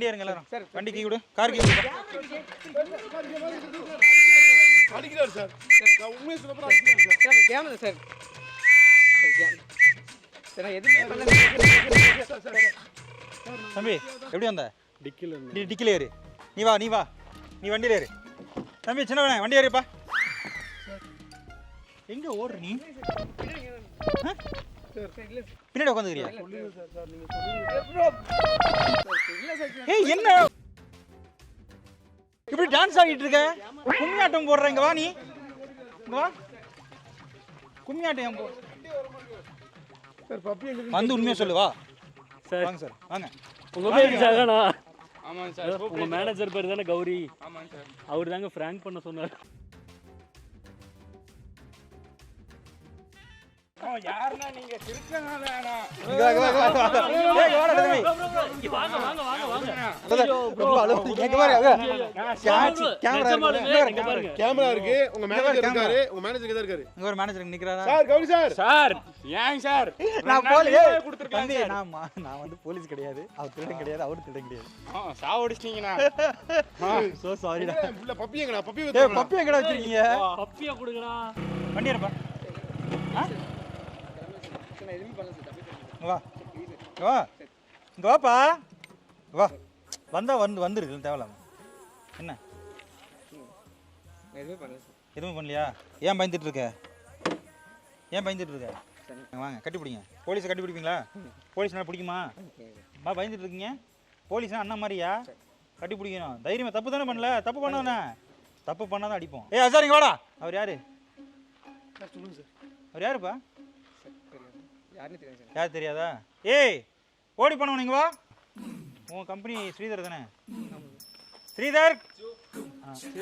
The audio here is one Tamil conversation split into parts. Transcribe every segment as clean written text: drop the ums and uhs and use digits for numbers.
வண்டி ஏறுங்க எல்லாரும். வண்டி கீ விடு, கார் கீ விடு. அடிக்கிறார் சார். நான் உண்மையை சொல்ல போறேன் அடிக்கிறார் sir. Sir camera sir. Sir நான் எதுவுமே பண்ணல. தம்பி எப்படி வந்த? டிக்கில டிக்கில ஏறு. நீ வா நீ வண்டியில ஏறு. தம்பி சின்னவனே வண்டி ஏறுப்பா. எங்க ஓடுற நீ? பின்னாடி உட்காந்துக்கிறியா? ஏய் என்ன இப்படி டான்ஸ் ஆடிட்டு இருக்க? கும்மியாட்டம் போடுற. இங்க வா நீ. இங்க வா. கும்மியாட்டம் போ. சார் பப்பி எங்க வந்து உண்மையா சொல்லு வா. சார் வாங்க சார் வாங்க. உங்க பேர் ஜாகனா? ஆமாங்க சார். உங்க மேனேஜர் பேர் தானே கௌரி? ஆமாங்க சார். அவர் தாங்க ஃப்ராங்க் பண்ண சொன்னார். யாருன்னா நீங்க திருச்சனால இங்க வா. ஏய் வாடா தம்பி. வாங்க வாங்க வாங்க வாங்க. ரொம்ப அழுது. இங்க பாரு அங்க. கேமரா இங்க பாருங்க. கேமரா இருக்கு. உங்க மேனேஜர் இருக்காரு. உங்க மேனேஜர் எங்க இருக்காரு? இங்க ஒரு மேனேஜர் நிக்கறாரா? Sir Gauri sir. சார் ஏன் சார் நான் போலீஸ் தம்பி கொடுத்துருக்கேன். நான் வந்து போலீஸ் கிடையாது. அவர் திருடன் கிடையாது. அவர் திருடன் கிடையாது. சாவடிச்சிட்டீங்கண்ணா. சோ சாரிடா. புள்ள பப்பி எங்கடா? பப்பி ஏய் வெச்சு. பப்பி எங்கடா வச்சிருக்கீங்க? பப்பியா கொடுங்கடா. வண்டி ஏறுப்பா. நான் எதுவுமே பண்ணல சார். தப்பி இங்க வா. இங்க வா. இங்க வாப்பா. வா. வந்தா வந்துருக்கு தேவலாம். என்ன? நான் எதுவுமே பண்ணல சார். எதுவும் பண்ணலையா? ஏன் பயந்துட்டு இருக்க? வாங்க கட்டி பிடிங்க. போலீஸை கட்டி பிடிப்பீங்களா? போலீஸ்னா பிடிக்குமா? பயந்துட்டு இருக்கீங்க? போலீஸ்னா அண்ணா மாதிரியா? கட்டி பிடிக்கணும். தைரியமா தப்பு தானே பண்ணல? தப்பு பண்ணானே. தப்பு பண்ணாதான் அடிப்போம். ஏய் அசார் இங்க வாடா. அவர் யாரு? சார் சொல்லுங்க சார். அவர் யாருப்பா? யாருன்னு தெரியும் சார். யார் தெரியாதா? ஏய் ஓடி பண்ணவன் இங்க வா. உன் கம்பெனி ஸ்ரீதர் தானே? ஸ்ரீதர்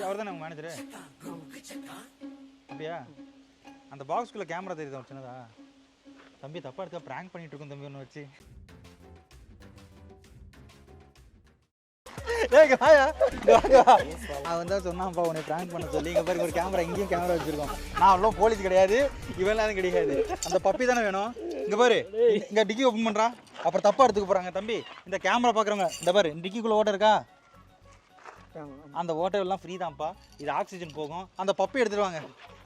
அவர் தானே உங்க மேனேஜரு? அப்படியா? அந்த பாக்ஸ்குள்ள கேமரா தெரியுதா சின்னதா? தம்பி தப்பா எடுத்தா பிராங்க் பண்ணிட்டு இருக்கோம் தம்பி ஒன்று வச்சு. அவன் தான் சொன்னான்ப்பா உன்னை பிராங்க் பண்ண சொல்லி. இங்க பாருங்க ஒரு கேமரா, இங்கேயும் கேமரா வச்சிருக்கோம். நான் அவ்வளோ போலீஸ் கிடையாது, இவெல்லாம் கிடையாது. அந்த பப்பி தானே வேணும். இங்க பாரு இங்க டிக்கி ஓப்பன் பண்றான். அப்புறம் தப்பா எடுத்துக்க போறாங்க. தம்பி இந்த கேமரா பாக்குறவங்க இந்த பாரு டிக்கிக்குள்ள ஓட்டை இருக்கா? அந்த ஓட்டை எல்லாம் ஃப்ரீ தான்ப்பா. இது ஆக்சிஜன் போகும். அந்த பப்பி எடுத்துருவாங்க.